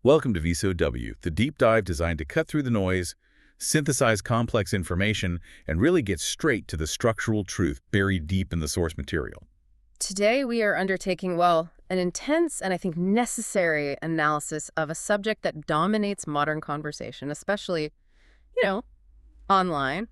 Welcome to VSOW, the deep dive designed to cut through the noise, synthesize complex information, and really get straight to the structural truth buried deep in the source material. Today we are undertaking, well, an intense and I think necessary analysis of a subject that dominates modern conversation, especially, online.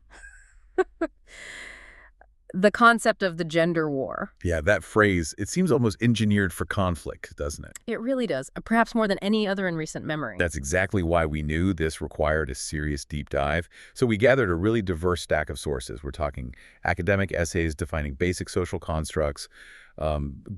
The concept of the gender war. Yeah, that phrase, it seems almost engineered for conflict, doesn't it? It really does, perhaps more than any other in recent memory. That's exactly why we knew this required a serious deep dive. So we gathered a really diverse stack of sources. We're talking academic essays defining basic social constructs,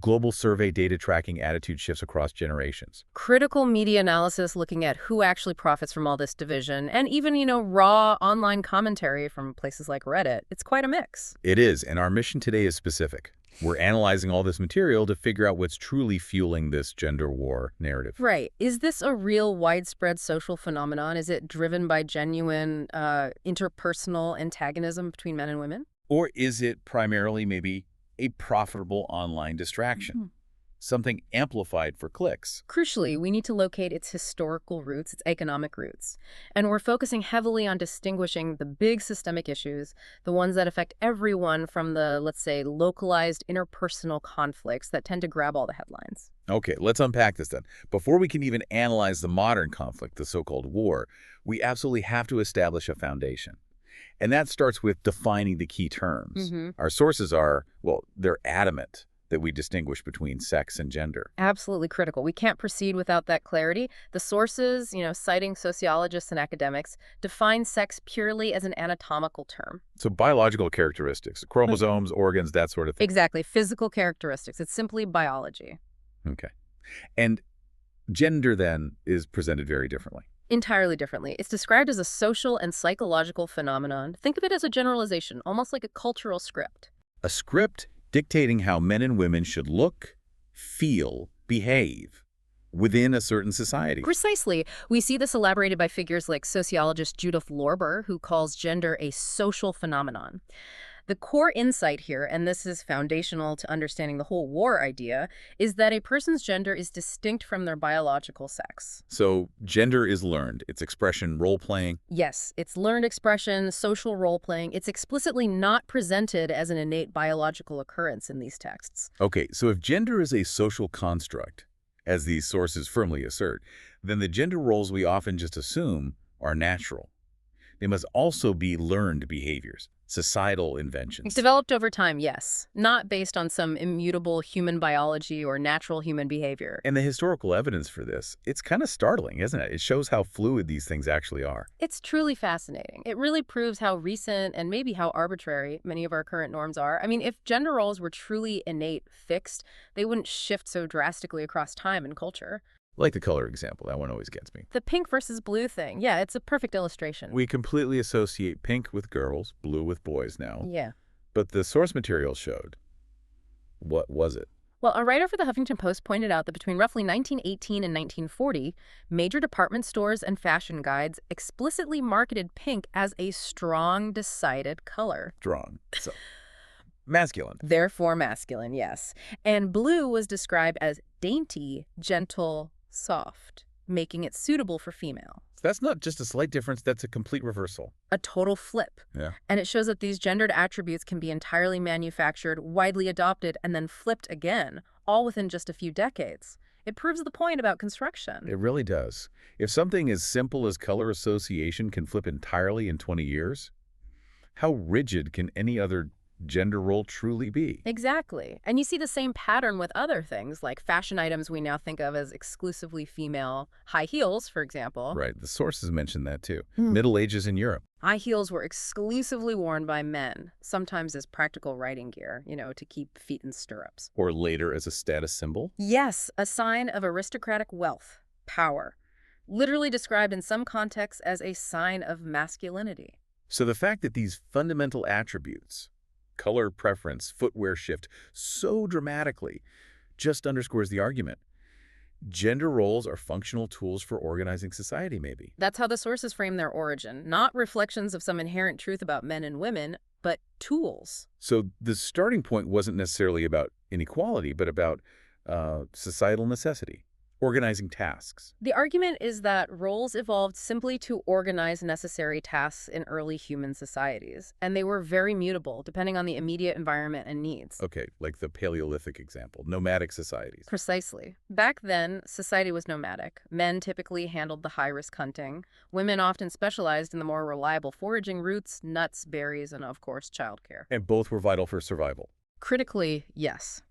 global survey data tracking attitude shifts across generations. Critical media analysis looking at who actually profits from all this division, and even, raw online commentary from places like Reddit. It's quite a mix. It is, and our mission today is specific. We're analyzing all this material to figure out what's truly fueling this gender war narrative. Right. Is this a real widespread social phenomenon? Is it driven by genuine interpersonal antagonism between men and women? Or is it primarily maybe a profitable online distraction? Something amplified for clicks. Crucially, we need to locate its historical roots, its economic roots. And we're focusing heavily on distinguishing the big systemic issues, the ones that affect everyone from the, let's say, localized interpersonal conflicts that tend to grab all the headlines. Okay, let's unpack this then. Before we can even analyze the modern conflict, the so-called war, we absolutely have to establish a foundation. And that starts with defining the key terms. Our sources are, well, they're adamant that we distinguish between sex and gender. Absolutely critical. We can't proceed without that clarity. The sources, citing sociologists and academics, define sex purely as an anatomical term. So biological characteristics, chromosomes, organs, that sort of thing. Exactly. Physical characteristics. It's simply biology. Okay. And gender, then, is presented very differently. Entirely differently. It's described as a social and psychological phenomenon. Think of it as a generalization, almost like a cultural script. A script dictating how men and women should look, feel, behave within a certain society. Precisely. We see this elaborated by figures like sociologist Judith Lorber, who calls gender a social phenomenon. The core insight here, and this is foundational to understanding the whole war idea, is that a person's gender is distinct from their biological sex. So gender is learned. It's expression, role-playing. Yes, it's learned expression, social role-playing. It's explicitly not presented as an innate biological occurrence in these texts. Okay, so if gender is a social construct, as these sources firmly assert, then the gender roles we often just assume are natural. They must also be learned behaviors, societal inventions. Developed over time, yes. Not based on some immutable human biology or natural human behavior. And the historical evidence for this, it's kind of startling, isn't it? It shows how fluid these things actually are. It's truly fascinating. It really proves how recent and maybe how arbitrary many of our current norms are. I mean, if gender roles were truly innate, fixed, they wouldn't shift so drastically across time and culture. Like the color example, that one always gets me. The pink versus blue thing. Yeah, it's a perfect illustration. We completely associate pink with girls, blue with boys now. Yeah. But the source material showed. What was it? Well, a writer for the Huffington Post pointed out that between roughly 1918 and 1940, major department stores and fashion guides explicitly marketed pink as a strong, decided color. Strong. So, masculine. Therefore masculine, yes. And blue was described as dainty, gentle, soft, making it suitable for female. That's not just a slight difference, that's a complete reversal. A total flip. Yeah. And it shows that these gendered attributes can be entirely manufactured, widely adopted, and then flipped again, all within just a few decades. It proves the point about construction. It really does. If something as simple as color association can flip entirely in 20 years, how rigid can any other gender role truly be? Exactly. And you see the same pattern with other things, like fashion items we now think of as exclusively female. High heels, for example. Right. The sources mentioned that too. Middle Ages in Europe. High heels were exclusively worn by men, sometimes as practical riding gear, to keep feet in stirrups. Or later as a status symbol. Yes, a sign of aristocratic wealth, power. Literally described in some contexts as a sign of masculinity. So the fact that these fundamental attributes, color preference, footwear shift so dramatically just underscores the argument. Gender roles are functional tools for organizing society, maybe. That's how the sources frame their origin. Not reflections of some inherent truth about men and women, but tools. So the starting point wasn't necessarily about inequality, but about societal necessity. Organizing tasks. The argument is that roles evolved simply to organize necessary tasks in early human societies, and they were very mutable depending on the immediate environment and needs. Okay, like the Paleolithic example, nomadic societies. Precisely. Back then, society was nomadic. Men typically handled the high-risk hunting. Women often specialized in the more reliable foraging routes, nuts, berries, and of course, childcare. And both were vital for survival. Critically, yes.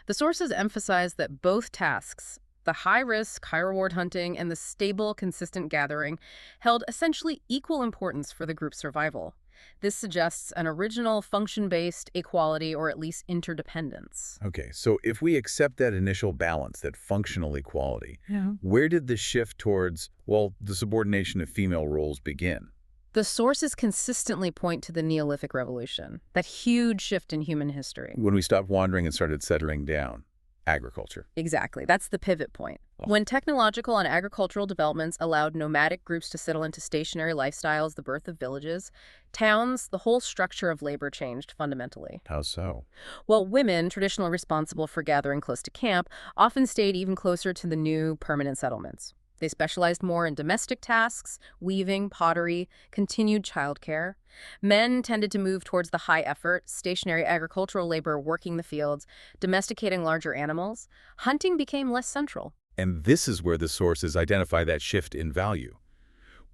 The sources emphasize that both tasks, the high-risk, high-reward hunting and the stable, consistent gathering, held essentially equal importance for the group's survival. This suggests an original function-based equality or at least interdependence. Okay, so if we accept that initial balance, that functional equality, where did the shift towards, well, the subordination of female roles begin? The sources consistently point to the Neolithic Revolution, that huge shift in human history. When we stopped wandering and started settling down. Agriculture. Exactly. That's the pivot point. When technological and agricultural developments allowed nomadic groups to settle into stationary lifestyles, the birth of villages, towns, the whole structure of labor changed fundamentally. How so? Well, women, traditionally responsible for gathering close to camp, often stayed even closer to the new permanent settlements. They specialized more in domestic tasks, weaving, pottery, continued childcare. Men tended to move towards the high-effort, stationary agricultural labor working the fields, domesticating larger animals. Hunting became less central. And this is where the sources identify that shift in value.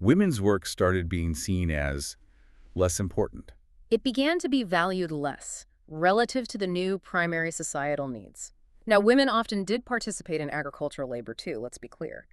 Women's work started being seen as less important. It began to be valued less, relative to the new primary societal needs. Now, women often did participate in agricultural labor too, let's be clear.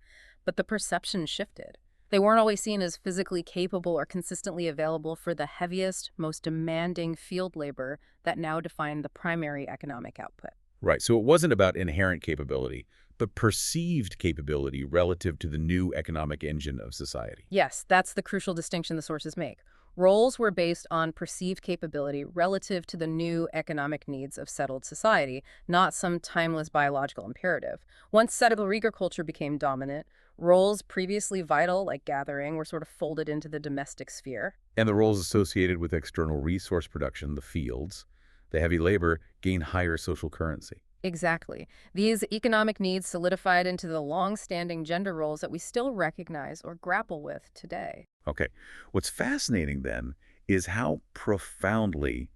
But the perception shifted. They weren't always seen as physically capable or consistently available for the heaviest, most demanding field labor that now defined the primary economic output. Right, so it wasn't about inherent capability, but perceived capability relative to the new economic engine of society. Yes, that's the crucial distinction the sources make. Roles were based on perceived capability relative to the new economic needs of settled society, not some timeless biological imperative. Once settler agriculture became dominant, roles previously vital, like gathering, were sort of folded into the domestic sphere. And the roles associated with external resource production, the fields, the heavy labor, gain higher social currency. Exactly. These economic needs solidified into the long-standing gender roles that we still recognize or grapple with today. Okay, what's fascinating then is how profoundly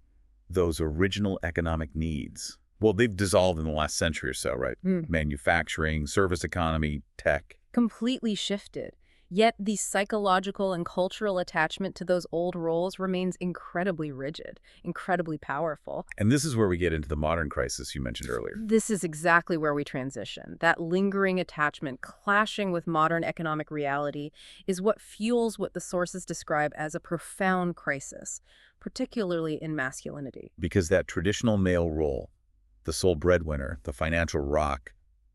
those original economic needs, well, they've dissolved in the last century or so, right? Manufacturing, service economy, tech. Completely shifted. Yet the psychological and cultural attachment to those old roles remains incredibly rigid, incredibly powerful. And this is where we get into the modern crisis you mentioned earlier. This is exactly where we transition. That lingering attachment clashing with modern economic reality is what fuels what the sources describe as a profound crisis, particularly in masculinity. Because that traditional male role, the sole breadwinner, the financial rock,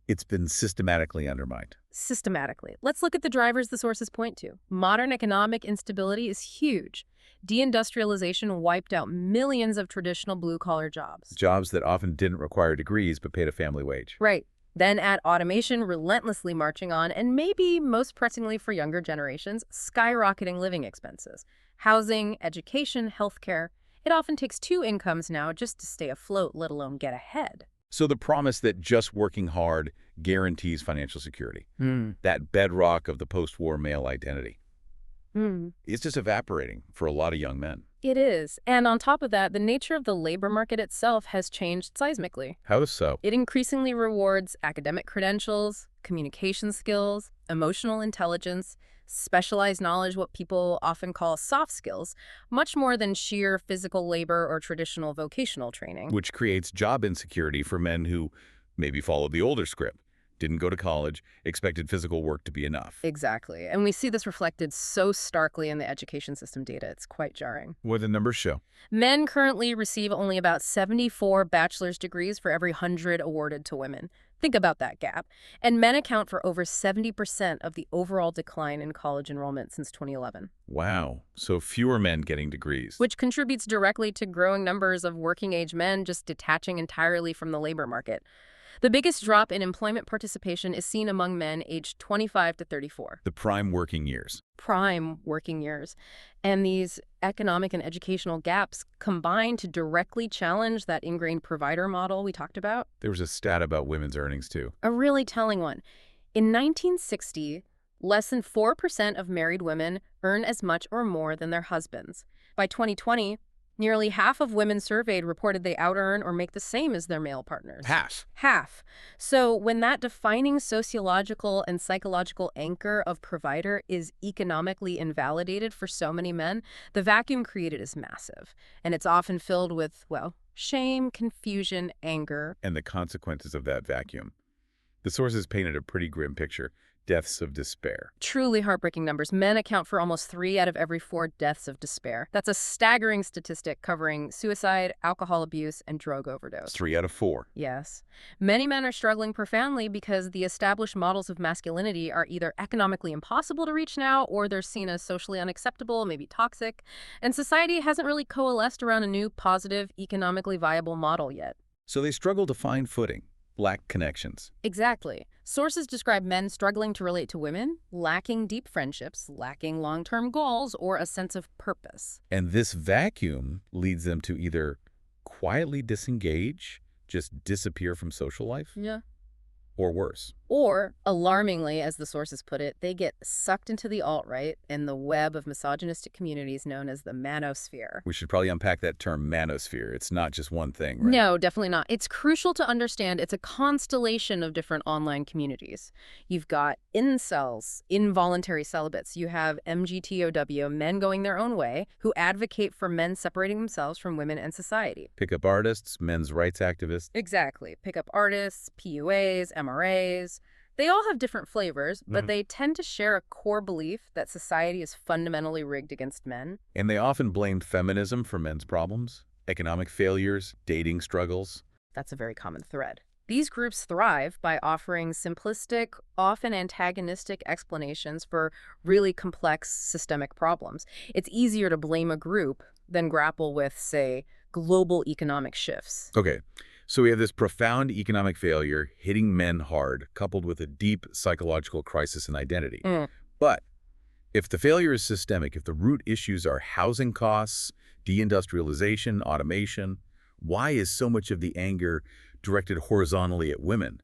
it's been systematically undermined. Systematically. Let's look at the drivers the sources point to. Modern economic instability is huge. Deindustrialization wiped out millions of traditional blue-collar jobs. Jobs that often didn't require degrees but paid a family wage. Right. Then add automation relentlessly marching on, and maybe most pressingly for younger generations, skyrocketing living expenses. Housing, education, healthcare. It often takes two incomes now just to stay afloat, let alone get ahead. So the promise that just working hard guarantees financial security, that bedrock of the post-war male identity, is just evaporating for a lot of young men. It is. And on top of that, the nature of the labor market itself has changed seismically. How so? It increasingly rewards academic credentials, communication skills, emotional intelligence, specialized knowledge, what people often call soft skills, much more than sheer physical labor or traditional vocational training. Which creates job insecurity for men who maybe followed the older script, didn't go to college, expected physical work to be enough. Exactly. And we see this reflected so starkly in the education system data. It's quite jarring. What do the numbers show? Men currently receive only about 74 bachelor's degrees for every 100 awarded to women. Think about that gap. And men account for over 70% of the overall decline in college enrollment since 2011. Wow. So fewer men getting degrees. Which contributes directly to growing numbers of working-age men just detaching entirely from the labor market. The biggest drop in employment participation is seen among men aged 25 to 34. The prime working years. Prime working years. And these economic and educational gaps combine to directly challenge that ingrained provider model we talked about. There was a stat about women's earnings, too. A really telling one. In 1960, less than 4% of married women earn as much or more than their husbands. By 2020, nearly half of women surveyed reported they out-earn or make the same as their male partners. Half. Half. So when that defining sociological and psychological anchor of provider is economically invalidated for so many men, the vacuum created is massive. And it's often filled with, well, shame, confusion, anger. And the consequences of that vacuum. The sources painted a pretty grim picture. Deaths of despair. Truly heartbreaking numbers. Men account for almost 3 out of every 4 deaths of despair. That's a staggering statistic covering suicide, alcohol abuse, and drug overdose. 3 out of 4. Yes. Many men are struggling profoundly because the established models of masculinity are either economically impossible to reach now, or they're seen as socially unacceptable, maybe toxic, and society hasn't really coalesced around a new, positive, economically viable model yet. So they struggle to find footing, lack connections. Exactly. Sources describe men struggling to relate to women, lacking deep friendships, lacking long-term goals, or a sense of purpose. And this vacuum leads them to either quietly disengage, just disappear from social life, Yeah. or worse. Or, alarmingly, as the sources put it, they get sucked into the alt-right and the web of misogynistic communities known as the manosphere. We should probably unpack that term manosphere. It's not just one thing, right? No, definitely not. It's crucial to understand it's a constellation of different online communities. You've got incels, involuntary celibates. You have MGTOW, men going their own way, who advocate for men separating themselves from women and society. Pickup artists, men's rights activists. Exactly. Pickup artists, PUAs, MRAs. They all have different flavors, but they tend to share a core belief that society is fundamentally rigged against men. And they often blame feminism for men's problems, economic failures, dating struggles. That's a very common thread. These groups thrive by offering simplistic, often antagonistic explanations for really complex systemic problems. It's easier to blame a group than grapple with, say, global economic shifts. Okay, so we have this profound economic failure hitting men hard, coupled with a deep psychological crisis in identity. But if the failure is systemic, if the root issues are housing costs, deindustrialization, automation, why is so much of the anger directed horizontally at women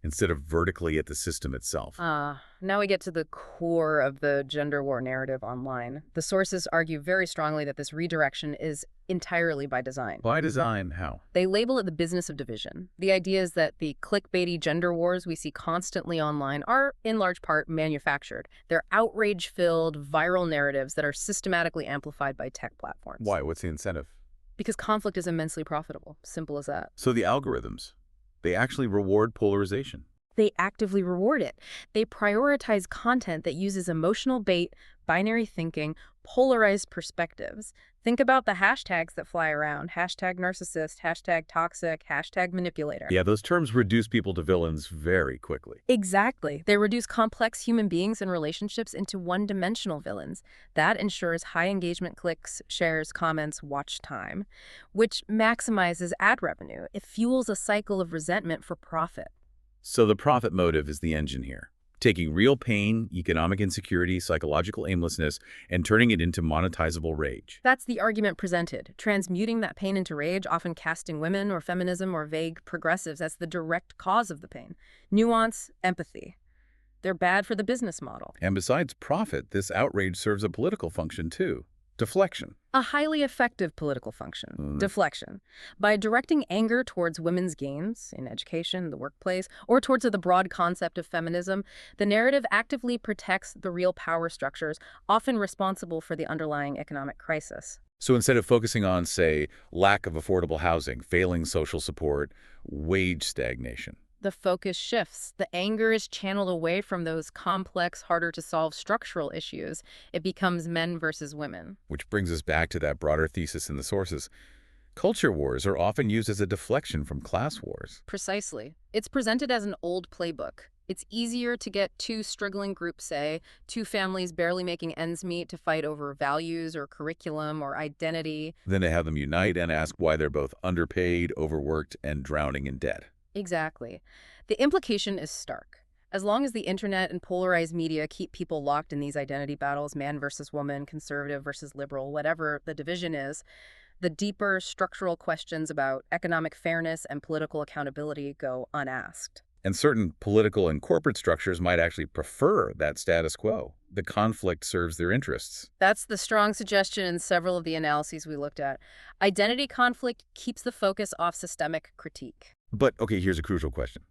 instead of vertically at the system itself? Now we get to the core of the gender war narrative online. The sources argue very strongly that this redirection is entirely by design. By design, how? They label it the business of division. The idea is that the clickbaity gender wars we see constantly online are, in large part, manufactured. They're outrage-filled, viral narratives that are systematically amplified by tech platforms. Why? What's the incentive? Because conflict is immensely profitable. Simple as that. So the algorithms, they actually reward polarization. They actively reward it. They prioritize content that uses emotional bait, binary thinking, polarized perspectives. Think about the hashtags that fly around. Hashtag narcissist, hashtag toxic, hashtag manipulator. Yeah, those terms reduce people to villains very quickly. Exactly. They reduce complex human beings and relationships into one-dimensional villains. That ensures high engagement clicks, shares, comments, watch time, which maximizes ad revenue. It fuels a cycle of resentment for profit. So the profit motive is the engine here, taking real pain, economic insecurity, psychological aimlessness, and turning it into monetizable rage. That's the argument presented, transmuting that pain into rage, often casting women or feminism or vague progressives as the direct cause of the pain. Nuance, empathy. They're bad for the business model. And besides profit, this outrage serves a political function too. Deflection. A highly effective political function, deflection. By directing anger towards women's gains in education, the workplace, or towards the broad concept of feminism, the narrative actively protects the real power structures often responsible for the underlying economic crisis. So instead of focusing on, say, lack of affordable housing, failing social support, wage stagnation, the focus shifts. The anger is channeled away from those complex, harder-to-solve structural issues. It becomes men versus women. Which brings us back to that broader thesis in the sources. Culture wars are often used as a deflection from class wars. Precisely. It's presented as an old playbook. It's easier to get two struggling groups, say, two families barely making ends meet to fight over values or curriculum or identity. Than to have them unite and ask why they're both underpaid, overworked, and drowning in debt. Exactly. The implication is stark. As long as the internet and polarized media keep people locked in these identity battles, man versus woman, conservative versus liberal, whatever the division is, the deeper structural questions about economic fairness and political accountability go unasked. And certain political and corporate structures might actually prefer that status quo. The conflict serves their interests. That's the strong suggestion in several of the analyses we looked at. Identity conflict keeps the focus off systemic critique. But, okay, here's a crucial question.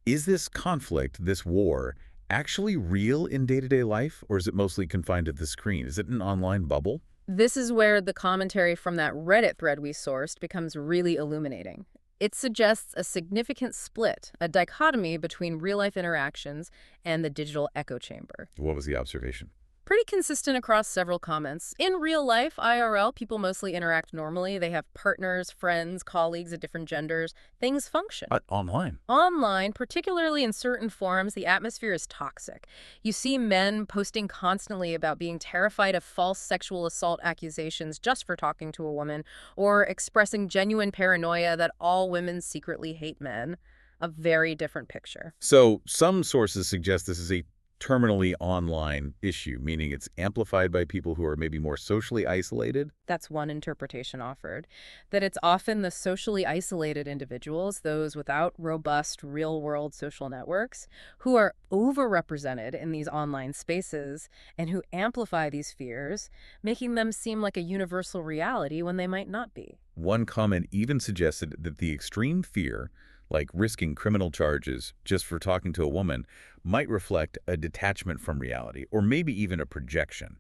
Is this conflict, this war, actually real in day-to-day life, or is it mostly confined to the screen? Is it an online bubble? This is where the commentary from that Reddit thread we sourced becomes really illuminating. It suggests a significant split, a dichotomy between real-life interactions and the digital echo chamber. What was the observation? Pretty consistent across several comments. In real life, IRL, people mostly interact normally. They have partners, friends, colleagues of different genders. Things function. But online? Online, particularly in certain forums, the atmosphere is toxic. You see men posting constantly about being terrified of false sexual assault accusations just for talking to a woman, or expressing genuine paranoia that all women secretly hate men. A very different picture. So some sources suggest this is a terminally online issue, meaning it's amplified by people who are maybe more socially isolated. That's one interpretation offered. That it's often the socially isolated individuals, those without robust real-world social networks, who are overrepresented in these online spaces and who amplify these fears, making them seem like a universal reality when they might not be. One comment even suggested that the extreme fear, like risking criminal charges just for talking to a woman, might reflect a detachment from reality, or maybe even a projection,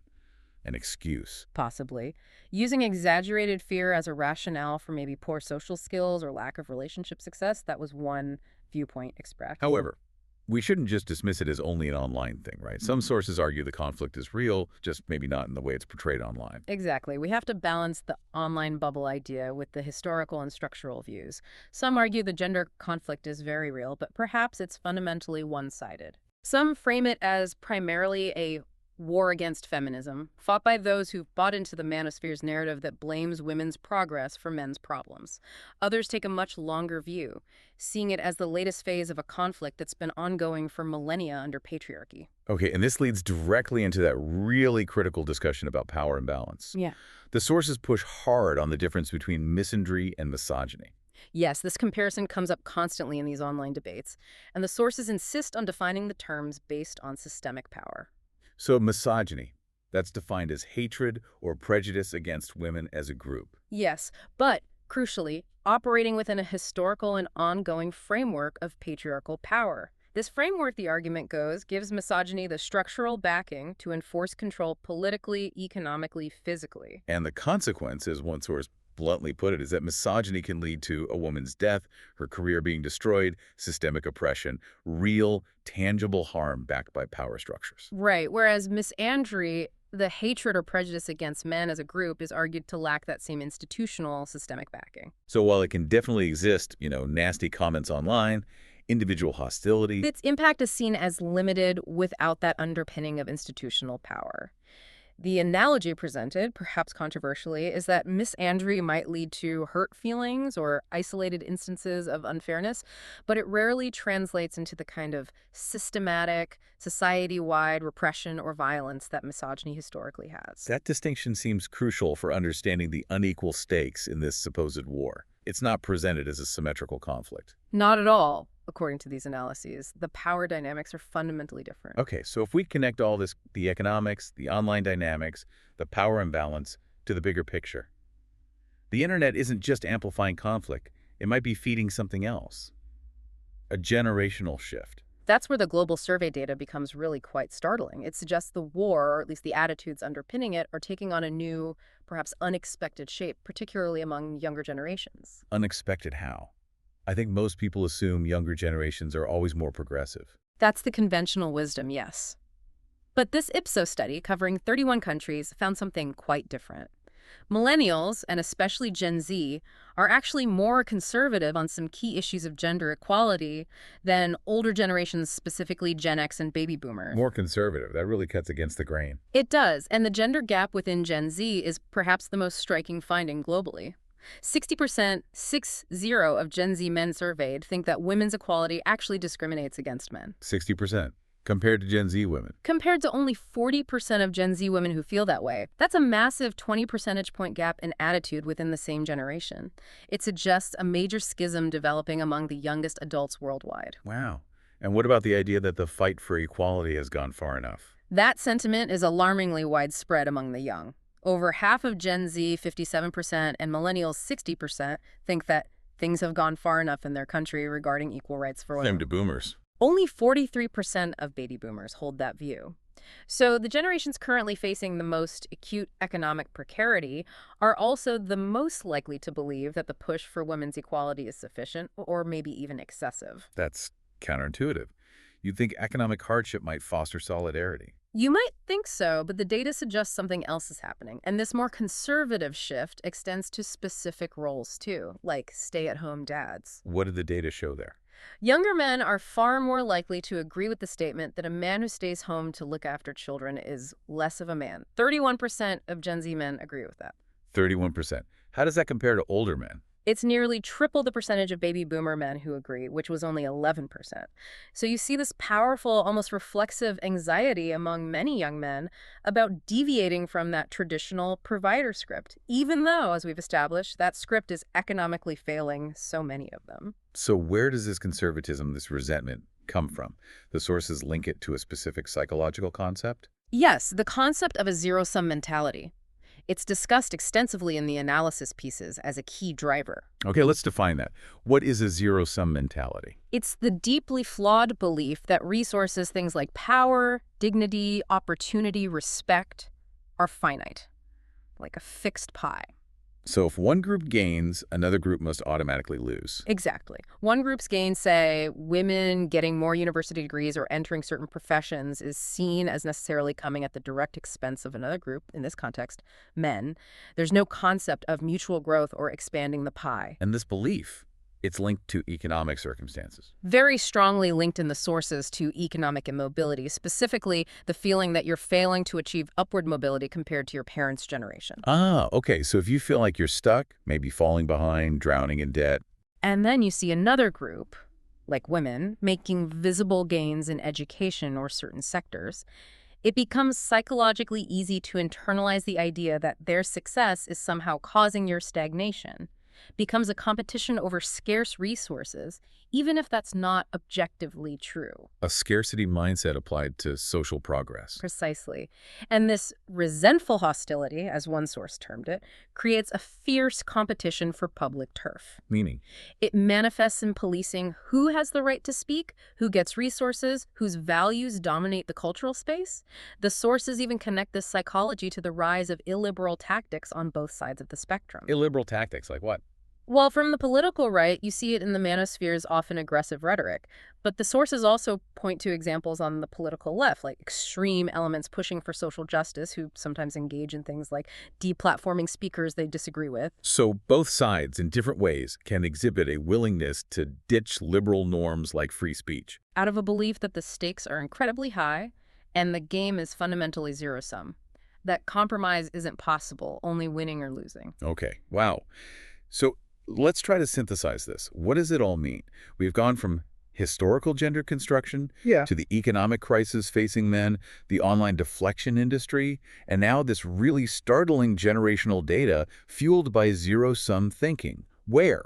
an excuse. Possibly. Using exaggerated fear as a rationale for maybe poor social skills or lack of relationship success, that was one viewpoint expressed. However, we shouldn't just dismiss it as only an online thing, right? Some sources argue the conflict is real, just maybe not in the way it's portrayed online. Exactly. We have to balance the online bubble idea with the historical and structural views. Some argue the gender conflict is very real, but perhaps it's fundamentally one-sided. Some frame it as primarily a war against feminism, fought by those who've bought into the manosphere's narrative that blames women's progress for men's problems. Others take a much longer view, seeing it as the latest phase of a conflict that's been ongoing for millennia under patriarchy. Okay, and this leads directly into that really critical discussion about power imbalance. Yeah. The sources push hard on the difference between misandry and misogyny. Yes, this comparison comes up constantly in these online debates, and the sources insist on defining the terms based on systemic power. So misogyny, that's defined as hatred or prejudice against women as a group. Yes, but crucially, operating within a historical and ongoing framework of patriarchal power. This framework, the argument goes, gives misogyny the structural backing to enforce control politically, economically, physically. And the consequence, as one source bluntly put it, is that misogyny can lead to a woman's death, her career being destroyed, systemic oppression, real, tangible harm backed by power structures. Right, whereas misandry, the hatred or prejudice against men as a group, is argued to lack that same institutional systemic backing. So while it can definitely exist, nasty comments online, individual hostility, Its impact is seen as limited without that underpinning of institutional power. The analogy presented, perhaps controversially, is that misandry might lead to hurt feelings or isolated instances of unfairness, but it rarely translates into the kind of systematic, society-wide repression or violence that misogyny historically has. that distinction seems crucial for understanding the unequal stakes in this supposed war. It's not presented as a symmetrical conflict. Not at all, according to these analyses. The power dynamics are fundamentally different. Okay, so if we connect all this, the economics, the online dynamics, the power imbalance, to the bigger picture, the internet isn't just amplifying conflict. It might be feeding something else. A generational shift. That's where the global survey data becomes really quite startling. It suggests the war, or at least the attitudes underpinning it, are taking on a new, perhaps unexpected shape, particularly among younger generations. Unexpected how? I think most people assume younger generations are always more progressive. That's the conventional wisdom, yes. But this Ipsos study, covering 31 countries, found something quite different. Millennials, and especially Gen Z, are actually more conservative on some key issues of gender equality than older generations, specifically Gen X and baby boomers. More conservative. That really cuts against the grain. It does, and the gender gap within Gen Z is perhaps the most striking finding globally. 60%, 60 of Gen Z men surveyed think that women's equality actually discriminates against men. 60%. Compared to Gen Z women. compared to only 40% of Gen Z women who feel that way. That's a massive 20 percentage point gap in attitude within the same generation. It suggests a major schism developing among the youngest adults worldwide. Wow. And what about the idea that the fight for equality has gone far enough? That sentiment is alarmingly widespread among the young. Over half of Gen Z, 57%, and millennials, 60%, think that things have gone far enough in their country regarding equal rights for women. Same to boomers. Only 43% of baby boomers hold that view. So the generations currently facing the most acute economic precarity are also the most likely to believe that the push for women's equality is sufficient or maybe even excessive. That's counterintuitive. You'd think economic hardship might foster solidarity. You might think so, but the data suggests something else is happening. And this more conservative shift extends to specific roles too, like stay-at-home dads. What did the data show there? Younger men are far more likely to agree with the statement that a man who stays home to look after children is less of a man. 31% of Gen Z men agree with that. 31%. How does that compare to older men? It's nearly triple the percentage of baby boomer men who agree, which was only 11%. So you see this powerful, almost reflexive anxiety among many young men about deviating from that traditional provider script, even though, as we've established, that script is economically failing so many of them. So where does this conservatism, this resentment, come from? The sources link it to a specific psychological concept? Yes, the concept of a zero-sum mentality. It's discussed extensively in the analysis pieces as a key driver. Okay, let's define that. What is a zero-sum mentality? It's the deeply flawed belief that resources, things like power, dignity, opportunity, respect, are finite, like a fixed pie. So if one group gains, another group must automatically lose. Exactly. One group's gain, say, women getting more university degrees or entering certain professions, is seen as necessarily coming at the direct expense of another group, in this context, men. There's no concept of mutual growth or expanding the pie. And this belief, it's linked to economic circumstances. Very strongly linked in the sources to economic immobility, specifically the feeling that you're failing to achieve upward mobility compared to your parents' generation. Ah, okay. So if you feel like you're stuck, maybe falling behind, drowning in debt. And then you see another group, like women, making visible gains in education or certain sectors. It becomes psychologically easy to internalize the idea that their success is somehow causing your stagnation. Becomes a competition over scarce resources, even if that's not objectively true. A scarcity mindset applied to social progress. Precisely. And this resentful hostility, as one source termed it, creates a fierce competition for public turf. Meaning? It manifests in policing who has the right to speak, who gets resources, whose values dominate the cultural space. The sources even connect this psychology to the rise of illiberal tactics on both sides of the spectrum. Illiberal tactics, like what? Well, from the political right, you see it in the manosphere's often aggressive rhetoric. But the sources also point to examples on the political left, like extreme elements pushing for social justice, who sometimes engage in things like deplatforming speakers they disagree with. So both sides, in different ways, can exhibit a willingness to ditch liberal norms like free speech. Out of a belief that the stakes are incredibly high and the game is fundamentally zero-sum. That compromise isn't possible, only winning or losing. Okay, wow. So let's try to synthesize this. What does it all mean? We've gone from historical gender construction to the economic crisis facing men, the online deflection industry, and now this really startling generational data fueled by zero-sum thinking. Where?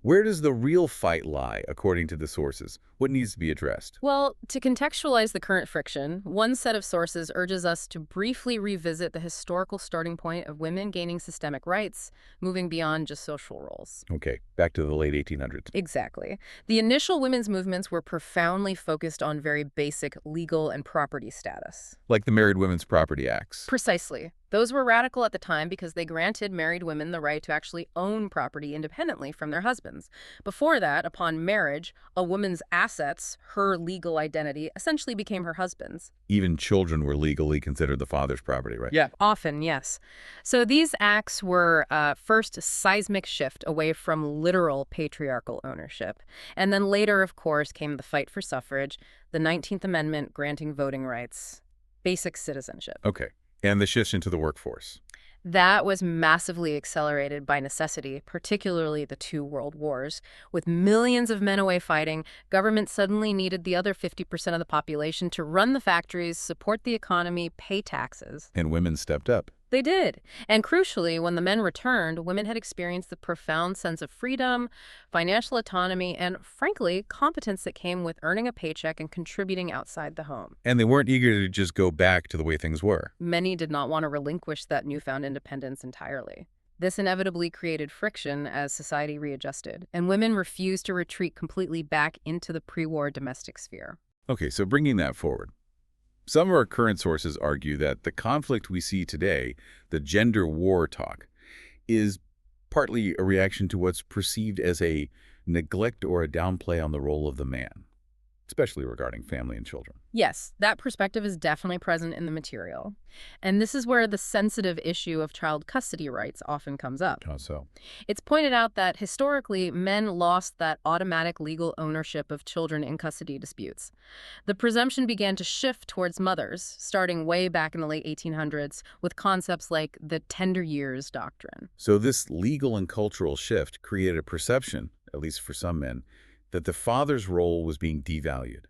Where does the real fight lie, according to the sources? What needs to be addressed? Well, to contextualize the current friction, one set of sources urges us to briefly revisit the historical starting point of women gaining systemic rights, moving beyond just social roles. Okay, back to the late 1800s. Exactly. The initial women's movements were profoundly focused on very basic legal and property status. Like the Married Women's Property Acts. Precisely. Those were radical at the time because they granted married women the right to actually own property independently from their husbands. Before that, upon marriage, a woman's assets, her legal identity, essentially became her husband's. Even children were legally considered the father's property, right? Yeah. Often, yes. So these acts were first a seismic shift away from literal patriarchal ownership. And then later, of course, came the fight for suffrage, the 19th Amendment granting voting rights, basic citizenship. Okay. And the shift into the workforce. That was massively accelerated by necessity, particularly the two world wars. With millions of men away fighting, government suddenly needed the other 50% of the population to run the factories, support the economy, pay taxes. And women stepped up. They did. And crucially, when the men returned, women had experienced the profound sense of freedom, financial autonomy, and, frankly, competence that came with earning a paycheck and contributing outside the home. And they weren't eager to just go back to the way things were. Many did not want to relinquish that newfound independence entirely. This inevitably created friction as society readjusted, and women refused to retreat completely back into the pre-war domestic sphere. Okay, so bringing that forward. Some of our current sources argue that the conflict we see today, the gender war talk, is partly a reaction to what's perceived as a neglect or a downplay on the role of the man, especially regarding family and children. Yes, that perspective is definitely present in the material. And this is where the sensitive issue of child custody rights often comes up. How so? It's pointed out that historically, men lost that automatic legal ownership of children in custody disputes. The presumption began to shift towards mothers, starting way back in the late 1800s with concepts like the tender years doctrine. So this legal and cultural shift created a perception, at least for some men, that the father's role was being devalued,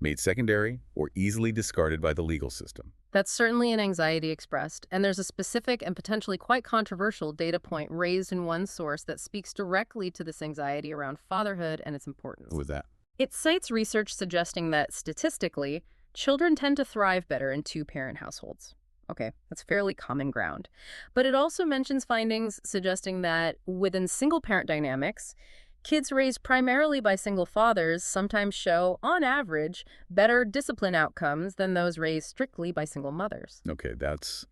made secondary, or easily discarded by the legal system. That's certainly an anxiety expressed, and there's a specific and potentially quite controversial data point raised in one source that speaks directly to this anxiety around fatherhood and its importance. What was that? It cites research suggesting that, statistically, children tend to thrive better in two-parent households. Okay, that's fairly common ground. But it also mentions findings suggesting that within single-parent dynamics, kids raised primarily by single fathers sometimes show, on average, better discipline outcomes than those raised strictly by single mothers. Okay, that's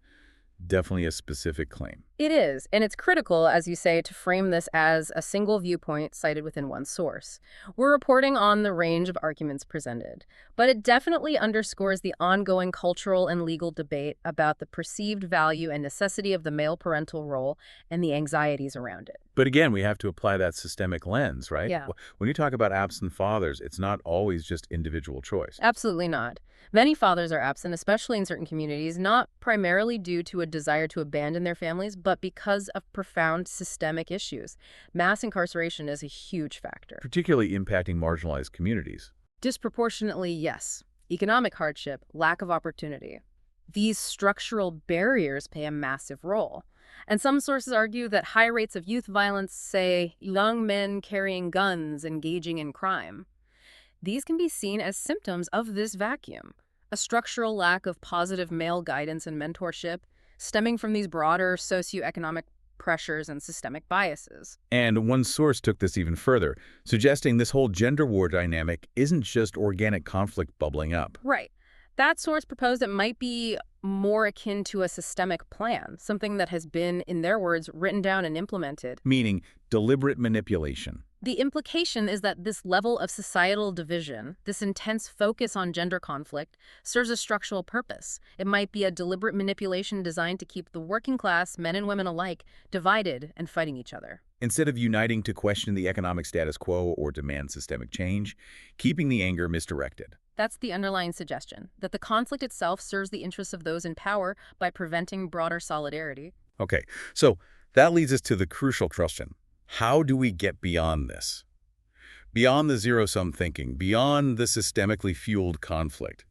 definitely a specific claim. It is, and it's critical, as you say, to frame this as a single viewpoint cited within one source. We're reporting on the range of arguments presented, but it definitely underscores the ongoing cultural and legal debate about the perceived value and necessity of the male parental role and the anxieties around it. But again, we have to apply that systemic lens, right? Yeah. When you talk about absent fathers, it's not always just individual choice. Absolutely not. Many fathers are absent, especially in certain communities, not primarily due to a desire to abandon their families, but because of profound systemic issues. Mass incarceration is a huge factor. Particularly impacting marginalized communities. Disproportionately, yes. Economic hardship, lack of opportunity. These structural barriers play a massive role. And some sources argue that high rates of youth violence, say, young men carrying guns, engaging in crime, these can be seen as symptoms of this vacuum, a structural lack of positive male guidance and mentorship stemming from these broader socioeconomic pressures and systemic biases. And one source took this even further, suggesting this whole gender war dynamic isn't just organic conflict bubbling up. Right. That source proposed it might be more akin to a systemic plan, something that has been, in their words, written down and implemented. Meaning deliberate manipulation. The implication is that this level of societal division, this intense focus on gender conflict, serves a structural purpose. It might be a deliberate manipulation designed to keep the working class, men and women alike, divided and fighting each other. Instead of uniting to question the economic status quo or demand systemic change, keeping the anger misdirected. That's the underlying suggestion, that the conflict itself serves the interests of those in power by preventing broader solidarity. Okay, so that leads us to the crucial question. How do we get beyond this? Beyond the zero-sum thinking, beyond the systemically fueled conflict?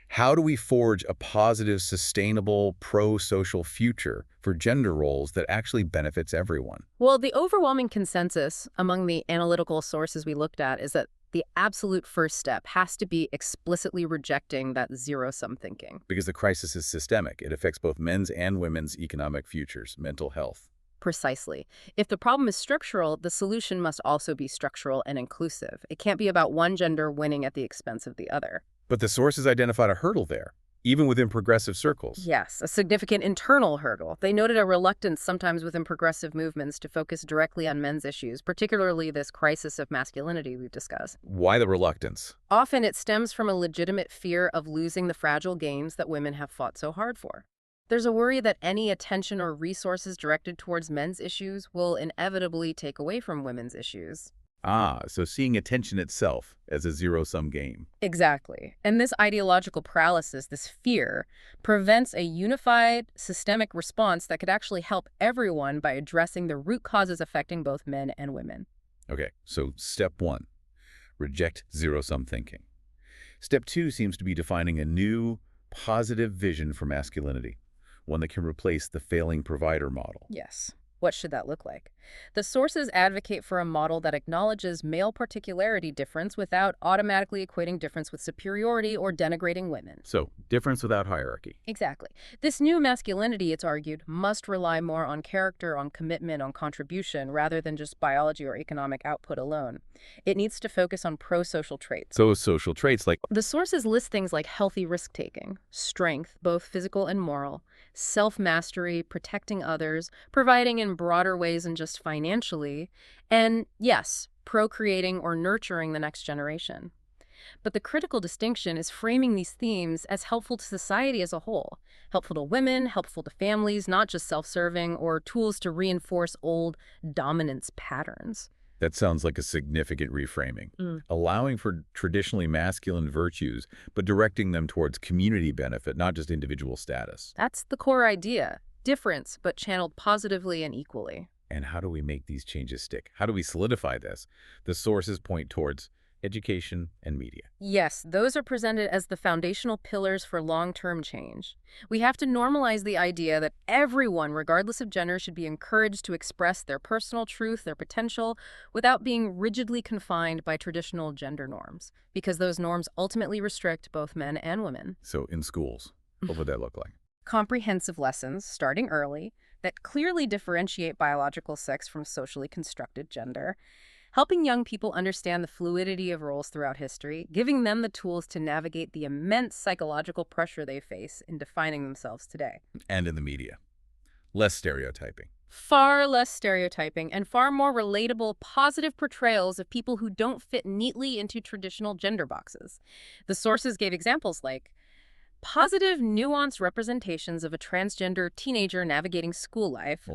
How do we forge a positive, sustainable, pro-social future for gender roles that actually benefits everyone? Well, the overwhelming consensus among the analytical sources we looked at is that the absolute first step has to be explicitly rejecting that zero-sum thinking. Because the crisis is systemic. It affects both men's and women's economic futures, mental health. Precisely. If the problem is structural, the solution must also be structural and inclusive. It can't be about one gender winning at the expense of the other. But the sources identified a hurdle there, even within progressive circles. Yes, a significant internal hurdle. They noted a reluctance sometimes within progressive movements to focus directly on men's issues, particularly this crisis of masculinity we've discussed. Why the reluctance? Often it stems from a legitimate fear of losing the fragile gains that women have fought so hard for. There's a worry that any attention or resources directed towards men's issues will inevitably take away from women's issues. Ah, so seeing attention itself as a zero-sum game. Exactly. And this ideological paralysis, this fear, prevents a unified, systemic response that could actually help everyone by addressing the root causes affecting both men and women. Okay, so step one, reject zero-sum thinking. Step two seems to be defining a new, positive vision for masculinity, one that can replace the failing provider model. Yes. What should that look like? The sources advocate for a model that acknowledges male particularity difference without automatically equating difference with superiority or denigrating women. So, difference without hierarchy. Exactly. This new masculinity, it's argued, must rely more on character, on commitment, on contribution, rather than just biology or economic output alone. It needs to focus on pro-social traits. So social traits like, The sources list things like healthy risk-taking, strength, both physical and moral, self-mastery, protecting others, providing in broader ways than just financially, and, yes, procreating or nurturing the next generation. But the critical distinction is framing these themes as helpful to society as a whole, helpful to women, helpful to families, not just self-serving, or tools to reinforce old dominance patterns. that sounds like a significant reframing. Allowing for traditionally masculine virtues, but directing them towards community benefit, not just individual status. That's the core idea. Difference, but channeled positively and equally. And how do we make these changes stick? How do we solidify this? The sources point towards education and media. Yes, those are presented as the foundational pillars for long-term change. We have to normalize the idea that everyone, regardless of gender, should be encouraged to express their personal truth, their potential, without being rigidly confined by traditional gender norms, because those norms ultimately restrict both men and women. So in schools, what would that look like? Comprehensive lessons, starting early, that clearly differentiate biological sex from socially constructed gender, helping young people understand the fluidity of roles throughout history, giving them the tools to navigate the immense psychological pressure they face in defining themselves today. And in the media. Less stereotyping. Far less stereotyping and far more relatable, positive portrayals of people who don't fit neatly into traditional gender boxes. The sources gave examples like positive, nuanced representations of a transgender teenager navigating school life,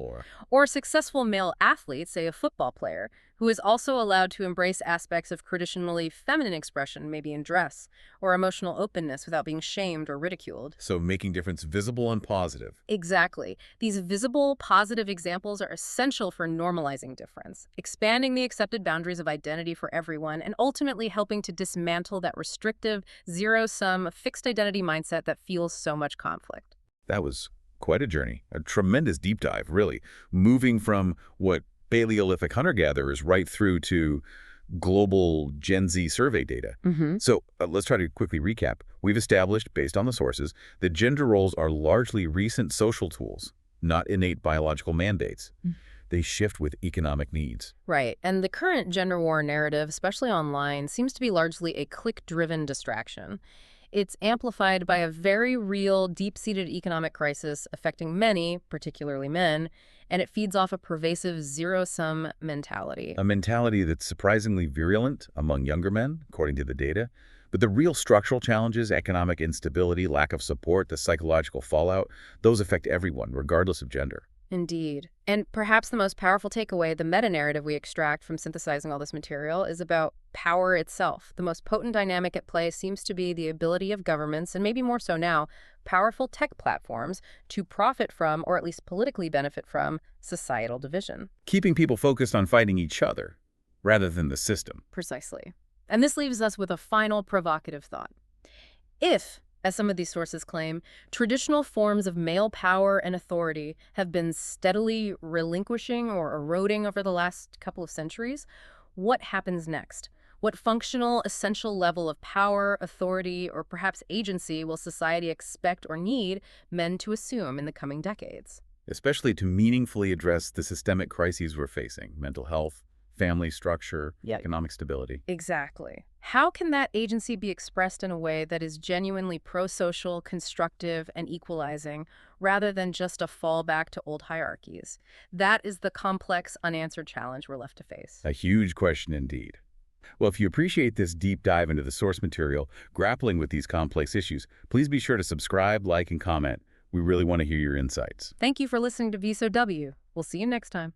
or successful male athletes, say a football player, who is also allowed to embrace aspects of traditionally feminine expression, maybe in dress, or emotional openness without being shamed or ridiculed. So making difference visible and positive. Exactly. These visible, positive examples are essential for normalizing difference, expanding the accepted boundaries of identity for everyone, and ultimately helping to dismantle that restrictive, zero-sum, fixed identity mindset that fuels so much conflict. That was quite a journey, a tremendous deep dive, really, moving from what Paleolithic hunter-gatherers right through to global Gen Z survey data. So let's try to quickly recap. We've established, based on the sources, that gender roles are largely recent social tools, not innate biological mandates. They shift with economic needs. Right. And the current gender war narrative, especially online, seems to be largely a click-driven distraction. It's amplified by a very real, deep-seated economic crisis affecting many, particularly men, and it feeds off a pervasive zero-sum mentality. A mentality that's surprisingly virulent among younger men, according to the data. But the real structural challenges, economic instability, lack of support, the psychological fallout, those affect everyone, regardless of gender. Indeed. And perhaps the most powerful takeaway, the meta-narrative we extract from synthesizing all this material, is about power itself. The most potent dynamic at play seems to be the ability of governments, and maybe more so now, powerful tech platforms, to profit from, or at least politically benefit from, societal division. Keeping people focused on fighting each other, rather than the system. Precisely. And this leaves us with a final provocative thought. If, as some of these sources claim, traditional forms of male power and authority have been steadily relinquishing or eroding over the last couple of centuries, what happens next? What functional, essential level of power, authority, or perhaps agency will society expect or need men to assume in the coming decades? Especially to meaningfully address the systemic crises we're facing, mental health, family structure, economic stability. Exactly. How can that agency be expressed in a way that is genuinely pro-social, constructive, and equalizing, rather than just a fallback to old hierarchies? That is the complex, unanswered challenge we're left to face. A huge question indeed. Well, if you appreciate this deep dive into the source material, grappling with these complex issues, please be sure to subscribe, like, and comment. We really want to hear your insights. Thank you for listening to VSOW. We'll see you next time.